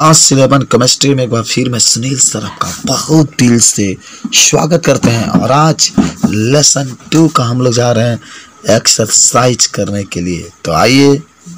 आज 11 केमिस्ट्री में एक बार फिर मैं सुनील सर आपका बहुत दिल से स्वागत करते हैं। और आज लेसन 2 का हम लोग जा रहे हैं एक्सरसाइज करने के लिए। तो आइए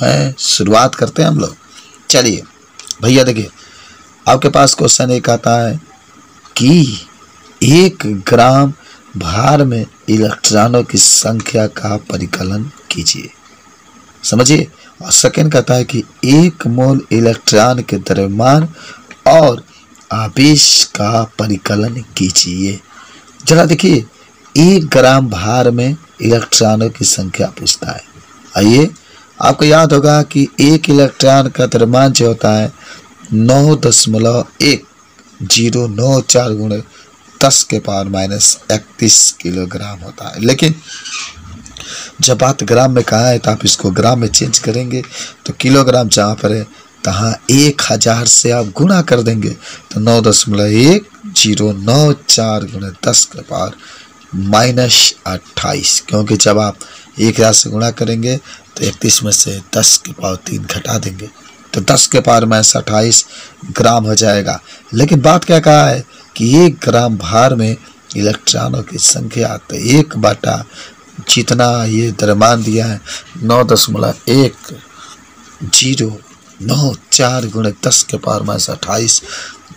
मैं शुरुआत करते हैं हम लोग। चलिए भैया देखिए, आपके पास क्वेश्चन एक आता है कि 1 ग्राम भार में इलेक्ट्रॉनों की संख्या का परिकलन कीजिए। समझिए। और सेकेंड कहता है कि 1 मोल इलेक्ट्रॉन के द्रव्यमान और आवेश का परिकलन कीजिए। जरा देखिए, 1 ग्राम भार में इलेक्ट्रॉनों की संख्या पूछता है। आइए, आपको याद होगा कि 1 इलेक्ट्रॉन का द्रव्यमान जो होता है 9.1094 गुणे 10 के पावर -31 किलोग्राम होता है। लेकिन जब बात ग्राम में कहा है तो आप इसको ग्राम में चेंज करेंगे तो किलोग्राम जहाँ पर है तहाँ 1000 से आप गुणा कर देंगे तो 9.1094 गुणे 10 के पावर -28, क्योंकि जब आप 1000 से गुणा करेंगे तो 31 में से 10 के पावर 3 घटा देंगे तो 10 के पावर -28 ग्राम हो जाएगा। लेकिन बात क्या कहा है कि 1 ग्राम भार में इलेक्ट्रॉनों की संख्या, तो 1 बटा जितना ये द्रव्यमान दिया है 9.1094 गुणे 10 के पावर -28।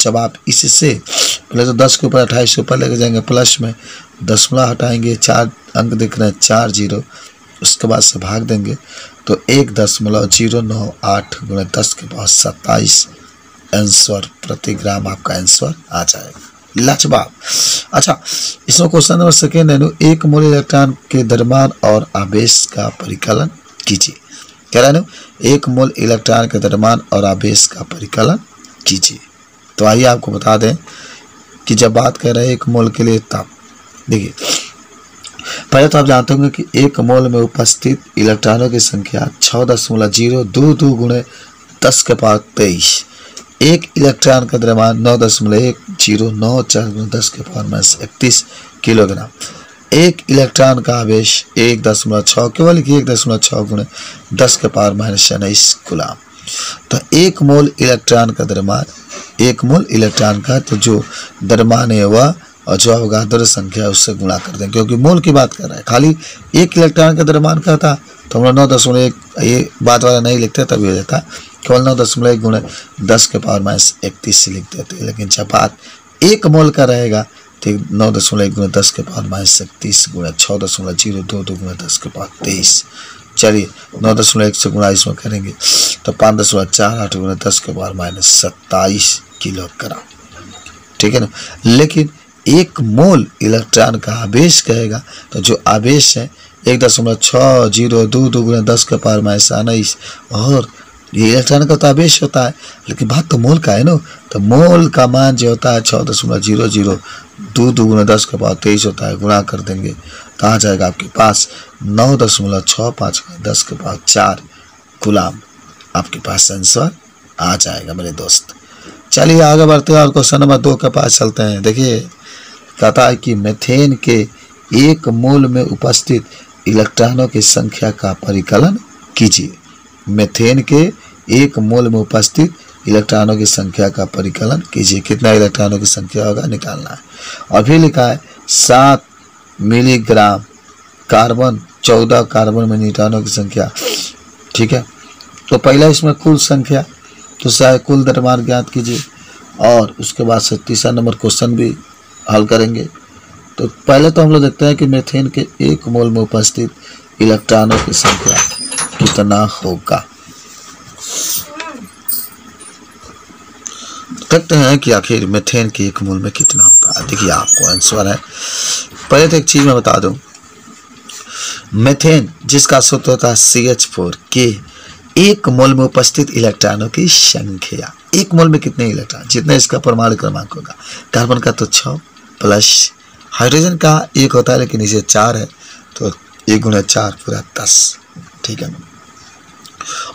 जब आप इससे पहले तो 10 के ऊपर 28 के ऊपर लेके जाएंगे, प्लस में दशमलव हटाएंगे, 4 अंक दिख रहे हैं 4 0, उसके बाद से भाग देंगे तो 1.098 गुणे 10 के पावर 27 आंसर प्रति ग्राम आपका आंसर आ जाएगा। लाजवाब। अच्छा, इसमें क्वेश्चन नंबर सेकेंड है 1 मोल इलेक्ट्रॉन के द्रव्यमान और आवेश का परिकलन कीजिए। कह रहा है 1 मोल इलेक्ट्रॉन के द्रव्यमान और आवेश का परिकलन कीजिए। तो आइए आपको बता दें कि जब बात कर रहे हैं 1 मोल के लिए, तब देखिए पहले तो आप जानते होंगे कि 1 मोल में उपस्थित इलेक्ट्रॉनों की संख्या 6.022 गुणे 10 के पावर 23। 1 इलेक्ट्रॉन का द्रव्यमान 9.1094 गुणे 10 के पावर -31 किलोग्राम। 1 इलेक्ट्रॉन का आवेश 1.6, केवल 1.6 गुणे 10 के पावर -29 कूलम। तो 1 मोल इलेक्ट्रॉन का द्रव्यमान, 1 मोल इलेक्ट्रॉन का तो जो द्रव्यमान है वह और जो अवगाद्रो संख्या है उससे गुणा कर दें, क्योंकि मोल की बात कर रहा है। खाली 1 इलेक्ट्रॉन का द्रव्यमान का था तो हम लोग 9.1, ये बात वाला नहीं लिखते तभी हो जाता, केवल 9.1 गुणे 10 के पावर -31 से लिख देते। लेकिन जब बात 1 मोल का रहेगा तो 9.1 गुणे 10 के पावर -31 गुणे 6.022 गुणे 10 के पावर 23। चलिए 9.1 से गुणा इसमें करेंगे तो 5.48 गुणे 10 के पावर -27 किलोग्राम। ठीक है ना। लेकिन 1 मोल इलेक्ट्रॉन का आवेश कहेगा तो जो आवेश है 1.602 गुणे 10 के पावर -29, और ये इलेक्ट्रॉन का तो आवेश होता है, लेकिन बात तो मोल का है ना। तो मोल का मान जो होता है 6.0022 गुणे 10 के पावर 23 होता है, गुणा कर देंगे तो आ जाएगा आपके पास 9.65 10 के पावर 4 कूलम। आपके पास आंसर आ जाएगा मेरे दोस्त। चलिए आगे बढ़ते हैं और क्वेश्चन नंबर 2 के पास चलते हैं। देखिए कहता है कि मीथेन के 1 मोल में उपस्थित इलेक्ट्रॉनों की संख्या का परिकलन कीजिए। मीथेन के 1 मोल में उपस्थित इलेक्ट्रॉनों की संख्या का परिकलन कीजिए। कितना इलेक्ट्रॉनों की संख्या होगा निकालना है। और फिर लिखा है 7 मिलीग्राम कार्बन, 14 कार्बन में न्यूट्रॉनों की संख्या। ठीक है, तो पहला इसमें कुल संख्या, तो शायद कुल द्रव्यमान ज्ञात कीजिए और उसके बाद से तीसरा नंबर क्वेश्चन भी हल करेंगे। तो पहले तो हम लोग देखते हैं कि मीथेन के 1 मोल में उपस्थित इलेक्ट्रॉनों की संख्या कितना होगा। देखते हैं कि आखिर मीथेन के 1 मोल में कितना होता है। देखिए आपको आंसर है। पहले तो एक चीज मैं बता दूं, मीथेन जिसका सूत्र होता है CH4 के 1 मोल में उपस्थित इलेक्ट्रॉनों की संख्या। 1 मोल में कितने इलेक्ट्रॉन, जितना इसका परमाणु क्रमांक होगा। कार्बन का तो 6 प्लस हाइड्रोजन का 1 होता है, लेकिन इसे 4 है तो 1 गुणे 4 पूरा 10। ठीक है।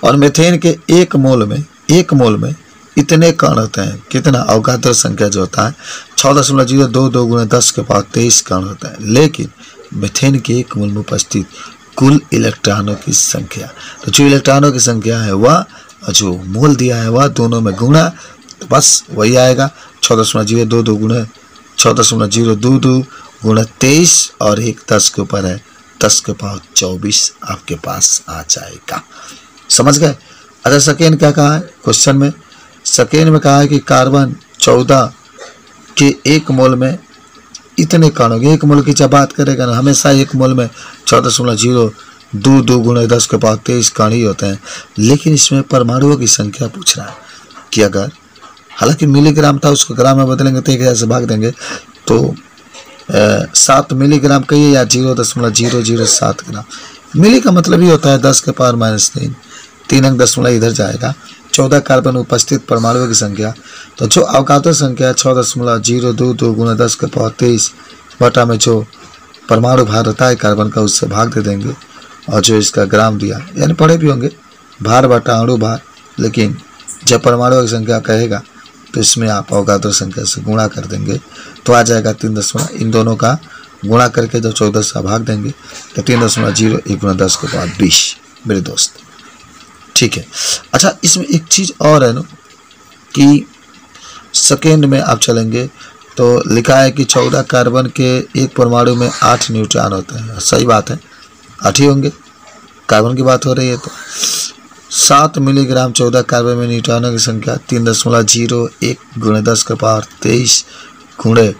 और मीथेन के 1 मोल में इतने कण होते हैं। कितना अवगाद्रो संख्या जो होता है 6.022 गुणे 10 के पावर 23 कण होता है। लेकिन मीथेन के 1 मोल में उपस्थित कुल इलेक्ट्रॉनों की संख्या, तो जो इलेक्ट्रॉनों की संख्या है वह जो मोल दिया है वह दोनों में गुणा तो बस वही आएगा 6.022 गुणे 6.022 गुणे 23 और 1 10 के ऊपर है 10 के पावर 24 आपके पास आ जाएगा। समझ गए। अच्छा सेकेंड क्या कहा है क्वेश्चन में, सेकेंड में कहा है कि कार्बन 14 के 1 मोल में इतने कण होंगे। 1 मोल की जब बात करेगा ना हमेशा 1 मोल में 14.022 गुणे 10 के पावर 23 कण ही होते हैं, लेकिन इसमें परमाणुओं की संख्या पूछ रहा है कि अगर, हालांकि मिलीग्राम था उसको ग्राम में बदलेंगे तो 1000 से भाग देंगे तो 7 मिलीग्राम कहिए या 0.007 ग्राम। मिली का मतलब ही होता है 10 के पावर -3, 3 अंक दशमलव इधर जाएगा। 14 कार्बन उपस्थित परमाणुओं की संख्या, तो जो अवगाद्रो संख्या 6.022 गुणे 10 के पावर 23 बटा में जो परमाणु भार रहता है कार्बन का उससे भाग दे देंगे और जो इसका ग्राम दिया, यानी पढ़े भी होंगे भार बटा अणु भार, लेकिन जब परमाणुओं की संख्या कहेगा तो इसमें आप अवगाद्रो संख्या से गुणा कर देंगे तो आ जाएगा 3 इन दोनों का गुणा करके जब 14 से भाग देंगे तो 3.01 गुणा 10 के पावर 20 मेरे दोस्त। ठीक है। अच्छा इसमें एक चीज़ और है ना कि सेकेंड में आप चलेंगे तो लिखा है कि 14 कार्बन के एक परमाणु में 8 न्यूट्रॉन होते हैं। सही बात है 8 ही होंगे, कार्बन की बात हो रही है तो 7 मिलीग्राम 14 कार्बन में न्यूट्रॉनों की संख्या 3.01 गुणे 10 के पावर 23 गुणे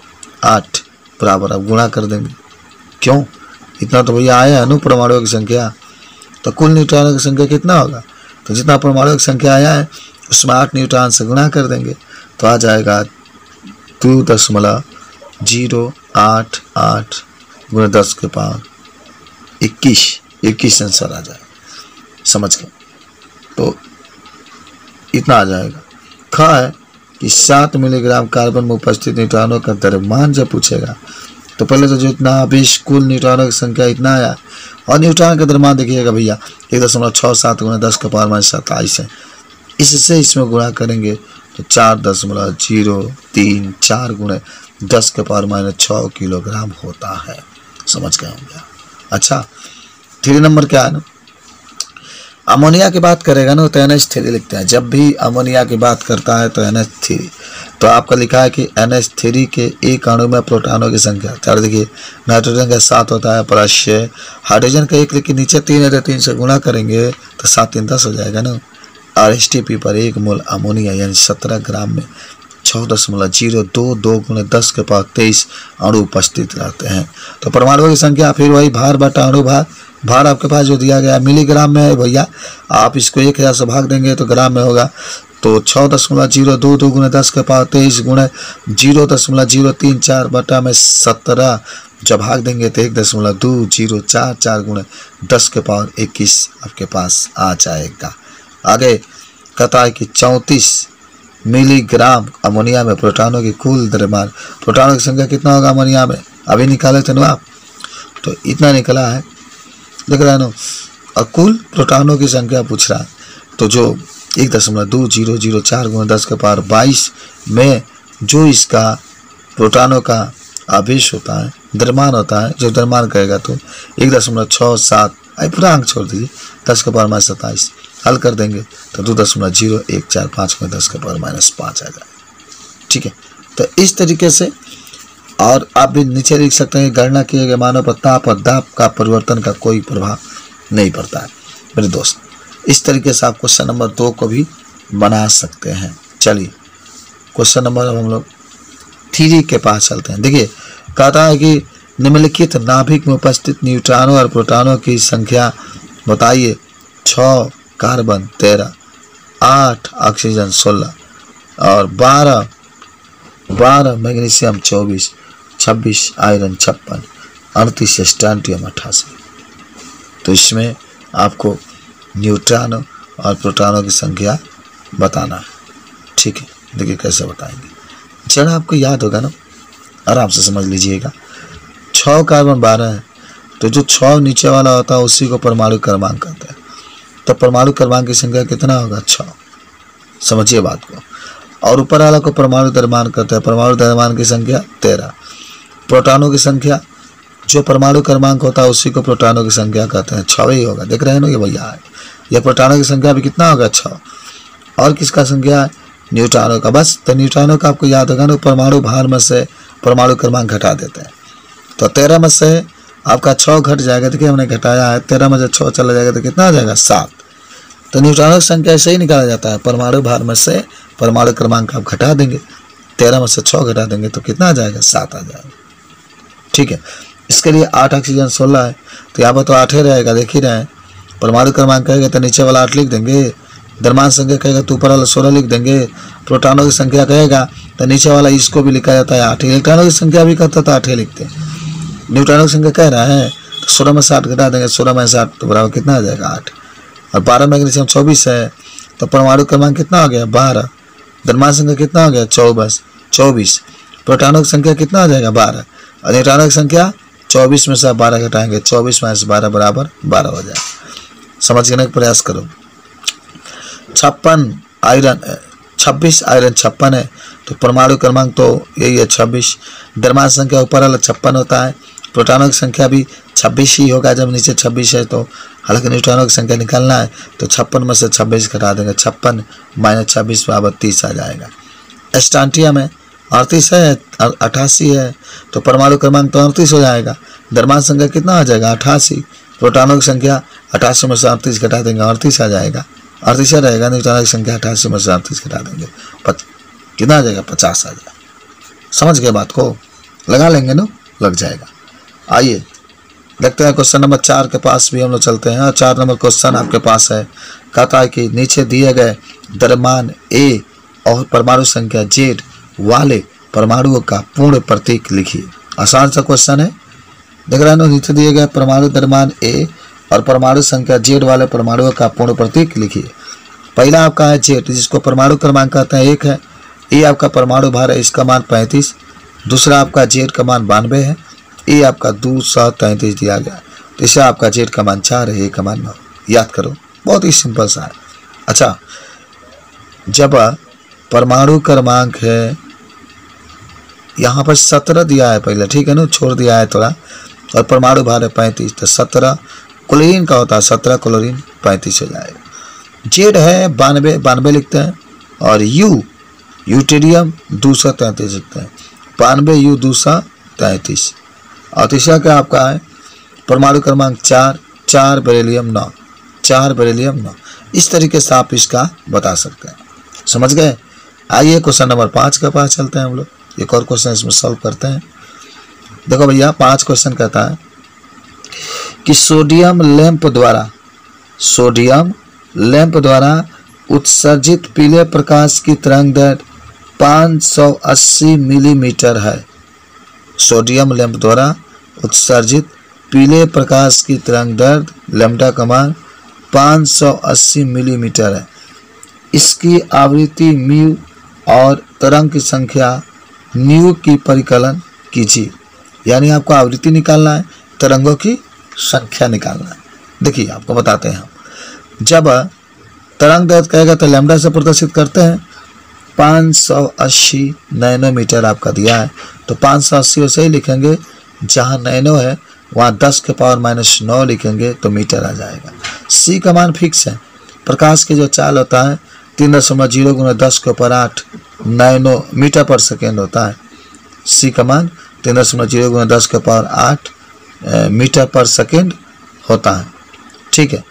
8 बराबर आप गुणा कर देंगे। क्यों, इतना तो भैया आया है ना परमाणुओं की संख्या, तो कुल न्यूट्रॉनों की संख्या कितना होगा, तो जितना परमाणुओं की संख्या आया है उसमें 8 न्यूट्रॉन से गुणा कर देंगे तो आ जाएगा 2.088 गुणे 10 के पावर 21 आंसर आ जाएगा। समझ गए। तो इतना आ जाएगा। खा है कि 7 मिलीग्राम कार्बन में उपस्थित न्यूट्रॉनों का द्रव्यमान जब पूछेगा तो पहले तो जो इतना आवेश कुल न्यूट्रॉनों की संख्या इतना आया और न्यूट्रॉन का द्रव्यमान देखिएगा भैया 1.67 गुणे 10 के पावर -27 है। इससे इसमें गुणा करेंगे तो 4.034 गुणे 10 के पावर -6 किलोग्राम होता है। समझ गए होंगे। अच्छा 3 नंबर क्या है ना, अमोनिया की बात करेगा ना तो NH3 लिखते हैं। जब भी अमोनिया की बात करता है तो NH3, तो आपका लिखा है कि NH3 के एक अणु में प्रोटॉनों की संख्या 4। देखिए नाइट्रोजन का 7 होता है प्लस 6, हाइड्रोजन का 1, लेकिन नीचे 3 है तो 3 से गुणा करेंगे तो 7 3 10 हो जाएगा ना। और STP पर 1 मोल अमोनिया यानी 17 ग्राम में 6.022 गुणे 10 के पावर 23 अणु उपस्थित रहते हैं। तो परमाणुओं की संख्या फिर वही भार बटा अणु भार, भार आपके पास जो दिया गया मिलीग्राम में है भैया, आप इसको 1000 से भाग देंगे तो ग्राम में होगा। तो 6.022 गुणे 10 के पावर 23 गुणे 0.034 बटा में 17 जब भाग देंगे तो 1.2044 गुणे 10 के पावर 21 आपके पास आ जाएगा। आगे कहता है कि 34 मिलीग्राम अमोनिया में प्रोटॉनों की कुल द्रव्यमान, प्रोटॉनों की संख्या कितना होगा अमोनिया में, अभी निकाले थे ना आप, तो इतना निकला है देख रहे हैं ना। और कुल प्रोटॉनों की संख्या पूछ रहा है तो जो 1.2004 गुणे 10 के पावर 22 में जो इसका प्रोटॉनों का आवेश होता है, द्रव्यमान होता है, जो द्रव्यमान कहेगा तो 1.67, पूरा अंक छोड़ दीजिए 10 के पावर -27 हल कर देंगे तो 2.0145 में 10 के पावर -5 आ जाएगा। ठीक है। तो इस तरीके से, और आप भी नीचे लिख सकते हैं गणना किए गए मानों पर ताप और दाब का परिवर्तन का कोई प्रभाव नहीं पड़ता है मेरे दोस्त। इस तरीके से आप क्वेश्चन नंबर 2 को भी बना सकते हैं। चलिए क्वेश्चन नंबर हम लोग 3 के पास चलते हैं। देखिए कहता है कि निम्नलिखित नाभिक में उपस्थित न्यूट्रॉनों और प्रोटॉनों की संख्या बताइए। 6 कार्बन 13, 8 ऑक्सीजन 16 और 12 मैग्नीशियम 24, 26 आयरन 56, 38 स्ट्रोंटियम 88। तो इसमें आपको न्यूट्रॉनों और प्रोटॉनों की संख्या बताना है। ठीक है। देखिए कैसे बताएंगे, जरा आपको याद होगा ना, आराम से समझ लीजिएगा। 6 कार्बन 12 है तो जो 6 नीचे वाला होता है उसी को परमाणु क्रमांक कहते हैं। तो परमाणु क्रमांक की संख्या कितना होगा 6, समझिए बात को। और ऊपर वाला को परमाणु द्रव्यमान कहते हैं, परमाणु द्रव्यमान की संख्या 13। प्रोटॉनों की संख्या जो परमाणु क्रमांक होता है उसी को प्रोटॉनों की संख्या कहते हैं, 6 ही होगा। देख रहे हैं ना ये भैया है, यह प्रोटॉनों की संख्या भी कितना होगा 6। और किसका संख्या है न्यूट्रॉनों का। बस तो न्यूट्रॉनों का आपको याद होगा ना, परमाणु भार में से परमाणु क्रमांक घटा देते हैं। तो 13 में से आपका 6 घट जाएगा। देखिए हमने घटाया है, 13 में से 6 चला जाएगा तो कितना आ जाएगा 7। तो न्यूट्रॉनों की संख्या ऐसे ही निकाला जाता है, परमाणु भार में से परमाणु क्रमांक आप घटा देंगे, 13 में से 6 घटा देंगे तो कितना आ जाएगा 7 आ जाएगा। ठीक है, इसके लिए 8 ऑक्सीजन 16 है, तो यहाँ पर तो 8 ही रहेगा, देख ही रहे हैं। परमाणु क्रमांक कहेगा तो नीचे वाला 8 लिख देंगे, द्रव्यमान संख्या कहेगा तो ऊपर वाला 16 लिख देंगे, प्रोटॉनों की संख्या कहेगा तो नीचे वाला इसको भी लिखा जाता है 8, इलेक्ट्रॉनों की संख्या भी कहता तो 8 ही लिखते हैं। न्यूट्रॉनों की संख्या कह रहा है तो 16 में से 8 घटा देंगे, 16 में से 8 तो बराबर कितना आ जाएगा 8। और 12 मैग्नीशियम 24 है, तो परमाणु क्रमांक कितना हो गया 12, द्रव्यमान संख्या कितना हो गया 24, प्रोटॉनों की संख्या कितना आ जाएगा 12, और न्यूट्रॉनों की संख्या 24 में से 12 घटाएंगे, 24 में से 12 बराबर 12 हो जाएगा। समझने का प्रयास करो। 26 आयरन 56 है, तो परमाणु क्रमांक तो यही है 26, द्रव्यमान संख्या ऊपर वाला 56 होता है, प्रोटॉनों की संख्या भी 26 ही होगा जब नीचे 26 है। तो हालांकि न्यूट्रॉनों की संख्या निकालना है तो 56 में से 26 घटा देंगे, 56 माइनस 26 बराबर 30 आ जाएगा। स्ट्रांटियम है 38 है, 88 है, तो परमाणु क्रमांक तो 38 हो जाएगा, द्रव्यमान संख्या कितना आ जाएगा 88, प्रोटॉनों की संख्या 88 में से 38 घटा देंगे 38 आ जाएगा, 38 रहेगा, न्यूट्रॉनों की संख्या 88 में से 38 घटा देंगे कितना आ जाएगा 50 आ जाएगा। समझ गए बात को, लगा लेंगे ना, लग जाएगा। आइए देखते हैं क्वेश्चन नंबर 4 के पास भी हम लोग चलते हैं। 4 नंबर क्वेश्चन आपके पास है, कहता है कि नीचे दिए गए द्रव्यमान A और परमाणु संख्या Z वाले परमाणुओं का पूर्ण प्रतीक लिखिए। आसान सा क्वेश्चन है, देख रहे हैं ना, नीचे दिए गए परमाणु द्रव्यमान A और परमाणु संख्या Z वाले परमाणुओं का पूर्ण प्रतीक लिखिए। पहला आपका है Z, जिसको परमाणु क्रमांक कहते हैं 1 है, ए आपका परमाणु भार है, इसका मान 35, दूसरा आपका Z का मान 92 है, ए आपका 233 दिया गया, तीसरा आपका Z का मान 4 है, ए का मान 9। याद करो, बहुत ही सिंपल सा है। अच्छा, जब परमाणु क्रमांक है यहाँ पर 17 दिया है पहले, ठीक है ना, छोड़ दिया है थोड़ा, और परमाणु भार है 35, तो 17 क्लोरीन का होता है, 17 क्लोरीन 35 हो जाएगा। Z है 92 लिखते हैं, और यूटेरियम 233 लिखते हैं, 92 U 233, और तीसरा क्या आपका है परमाणु क्रमांक 4 बेरिलियम 9, 4 बेरिलियम 9। इस तरीके से आप इसका बता सकते हैं। समझ गए। आइए क्वेश्चन नंबर 5 के पास चलते हैं हम लोग, एक और क्वेश्चन इसमें सॉल्व करते हैं। देखो भैया 5 क्वेश्चन कहता है कि सोडियम लैंप द्वारा उत्सर्जित पीले प्रकाश की तरंग दैर्घ्य 580 मिलीमीटर है। सोडियम लैंप द्वारा उत्सर्जित पीले प्रकाश की तरंग दैर्घ्य लैम्डा का मान 580 मिलीमीटर है। इसकी आवृत्ति म्यू और तरंग की संख्या न्यू की परिकलन कीजिए। यानी आपको आवृत्ति निकालना है, तरंगों की संख्या निकालना है। देखिए आपको बताते हैं हम, जब तरंग दैर्घ्य कहेगा तो लैम्डा से प्रदर्शित करते हैं, 580 नैनोमीटर आपका दिया है, तो 580 वैसे ही लिखेंगे, जहाँ नैनो है वहाँ 10 के पावर -9 लिखेंगे तो मीटर आ जाएगा। सी का मान फिक्स है, प्रकाश की जो चाल होता है 3.0 × 10 के ऊपर 8 नैनो मीटर पर सेकेंड होता है। सी का मान 3.0 × 10 के पावर 8 मीटर पर सेकेंड होता है। ठीक है,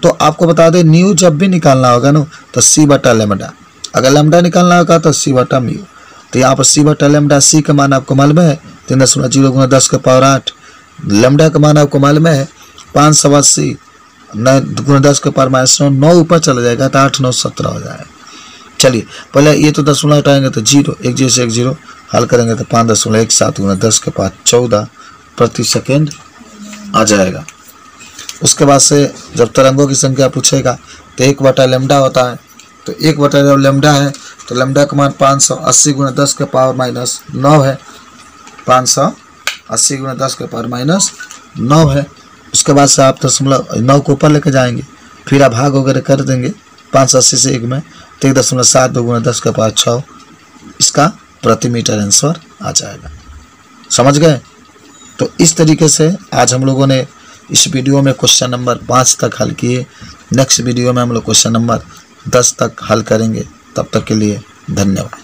तो आपको बता दें न्यू जब भी निकालना होगा ना तो सी बटा लैम्डा, अगर लैम्डा निकालना होगा तो सी बटा म्यू। तो यहाँ पर सी बटा लैम्डा, सी का मान आपको मालूम है 3.0 × 10 के पावर 8, लैम्डा का मान आपको मालूम है 580 × 10 के पावर -9, 9 ऊपर चला जाएगा तो 8 9 17 हो जाएगा। चलिए पहले ये तो दशमलव हटाएंगे तो 0, 1 0 से 1 0 हल करेंगे तो 5.17 × 10 के पावर 14 प्रति सेकेंड आ जाएगा। उसके बाद से जब तरंगों की संख्या पूछेगा तो 1 बटा लैम्डा होता है, तो 1 बटा जब लैम्डा है तो लैम्डा का मान 580 × 10 के पावर -9 है, 580 × 10 के पावर -9 है। उसके बाद से आप 9 को ऊपर लेके जाएंगे, फिर आप भाग वगैरह कर देंगे 580 से 1 में, तो 1.72 × 10 के पावर 6 इसका प्रति मीटर आंसर आ जाएगा। समझ गए। तो इस तरीके से आज हम लोगों ने इस वीडियो में क्वेश्चन नंबर 5 तक हल किए। नेक्स्ट वीडियो में हम लोग क्वेश्चन नंबर 10 तक हल करेंगे। तब तक के लिए धन्यवाद।